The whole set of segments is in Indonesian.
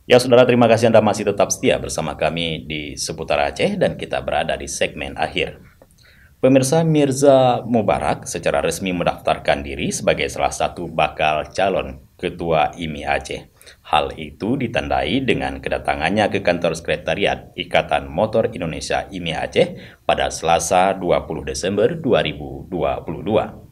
Ya saudara, terima kasih Anda masih tetap setia bersama kami di seputar Aceh dan kita berada di segmen akhir. Pemirsa, Mirza Mubarak secara resmi mendaftarkan diri sebagai salah satu bakal calon Ketua IMI Aceh. Hal itu ditandai dengan kedatangannya ke kantor sekretariat Ikatan Motor Indonesia IMI Aceh pada Selasa 20 Desember 2022.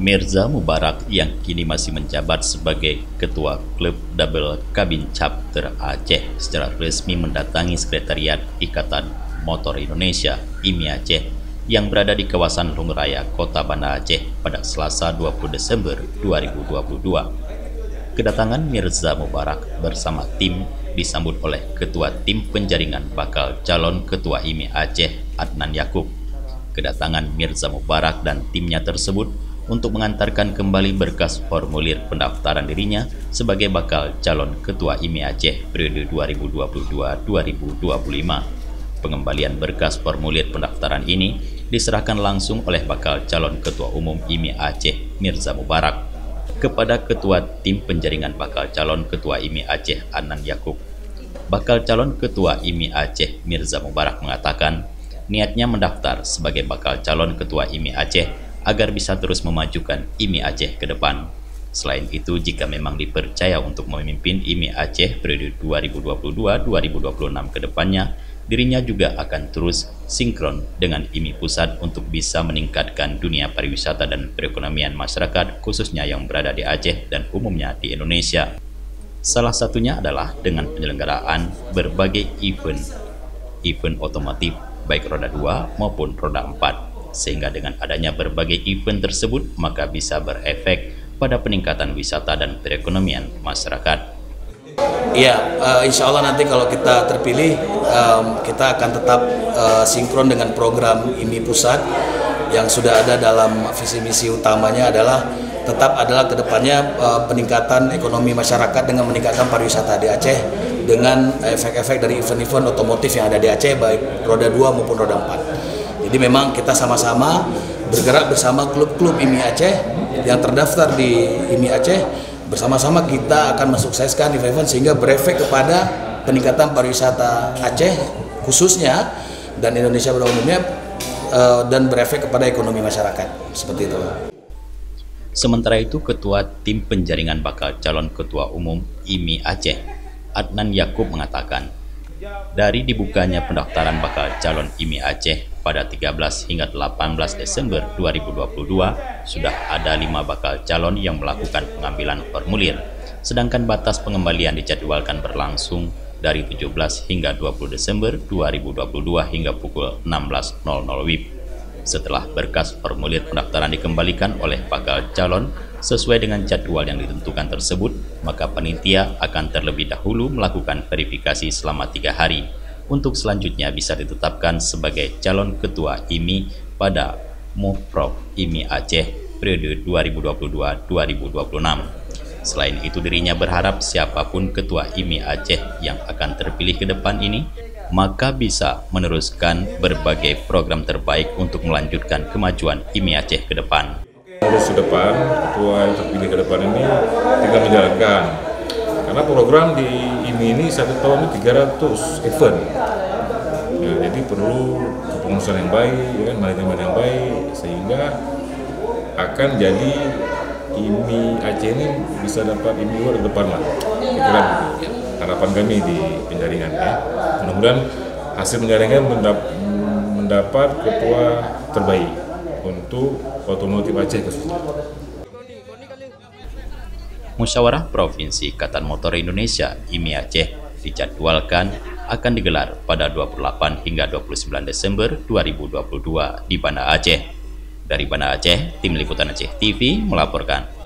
Mirza Mubarak yang kini masih menjabat sebagai Ketua Klub Double Kabin Chapter Aceh secara resmi mendatangi Sekretariat Ikatan Motor Indonesia IMI Aceh yang berada di kawasan Lungu Raya, Kota Banda Aceh pada Selasa 20 Desember 2022. Kedatangan Mirza Mubarak bersama tim disambut oleh Ketua Tim Penjaringan bakal calon Ketua IMI Aceh Adnan Yakub. Kedatangan Mirza Mubarak dan timnya tersebut untuk mengantarkan kembali berkas formulir pendaftaran dirinya sebagai bakal calon Ketua IMI Aceh periode 2022-2025. Pengembalian berkas formulir pendaftaran ini diserahkan langsung oleh bakal calon Ketua Umum IMI Aceh Mirza Mubarak kepada Ketua Tim Penjaringan bakal calon Ketua IMI Aceh Adnan Yakub. Bakal calon Ketua IMI Aceh Mirza Mubarak mengatakan niatnya mendaftar sebagai bakal calon Ketua IMI Aceh agar bisa terus memajukan IMI Aceh ke depan. Selain itu, jika memang dipercaya untuk memimpin IMI Aceh periode 2022-2026 ke depannya, dirinya juga akan terus sinkron dengan IMI Pusat untuk bisa meningkatkan dunia pariwisata dan perekonomian masyarakat khususnya yang berada di Aceh dan umumnya di Indonesia. Salah satunya adalah dengan penyelenggaraan berbagai event otomotif baik roda 2 maupun roda 4. Sehingga dengan adanya berbagai event tersebut maka bisa berefek pada peningkatan wisata dan perekonomian masyarakat. Iya, insya Allah nanti kalau kita terpilih kita akan tetap sinkron dengan program IMI Pusat yang sudah ada dalam visi misi utamanya adalah kedepannya peningkatan ekonomi masyarakat dengan meningkatkan pariwisata di Aceh dengan efek-efek dari event-event otomotif yang ada di Aceh baik roda 2 maupun roda 4. Jadi memang kita sama-sama bergerak bersama klub-klub IMI Aceh yang terdaftar di IMI Aceh. Bersama-sama kita akan mensukseskan event sehingga berefek kepada peningkatan pariwisata Aceh khususnya dan Indonesia pada umumnya dan berefek kepada ekonomi masyarakat. Seperti itu. Sementara itu, Ketua Tim Penjaringan bakal calon Ketua Umum IMI Aceh Adnan Yakub mengatakan, dari dibukanya pendaftaran bakal calon IMI Aceh pada 13 hingga 18 Desember 2022, sudah ada 5 bakal calon yang melakukan pengambilan formulir, sedangkan batas pengembalian dijadwalkan berlangsung dari 17 hingga 20 Desember 2022 hingga pukul 16.00 WIB. Setelah berkas formulir pendaftaran dikembalikan oleh bakal calon sesuai dengan jadwal yang ditentukan tersebut, maka panitia akan terlebih dahulu melakukan verifikasi selama 3 hari untuk selanjutnya bisa ditetapkan sebagai calon ketua IMI pada Muprov IMI Aceh periode 2022-2026. Selain itu, dirinya berharap siapapun ketua IMI Aceh yang akan terpilih ke depan ini maka bisa meneruskan berbagai program terbaik untuk melanjutkan kemajuan IMI Aceh ke depan. Terus ke depan, ketua yang terpilih ke depan ini tinggal menjalankan. Karena program di IMI ini 1 tahun ini 300 event. Ya, jadi perlu kepengurusan yang baik, manajemen yang baik, sehingga akan jadi IMI Aceh ini bisa dapat IMI luar ke depan lah. Kira-kira begitu. Harapan kami di penjaringan ya. Mudah-mudahan hasil penjaringan mendapat ketua terbaik untuk otomotif Aceh khususnya. Musyawarah Provinsi Ikatan Motor Indonesia IMI Aceh dijadwalkan akan digelar pada 28 hingga 29 Desember 2022 di Banda Aceh. Dari Banda Aceh, Tim Liputan Aceh TV melaporkan.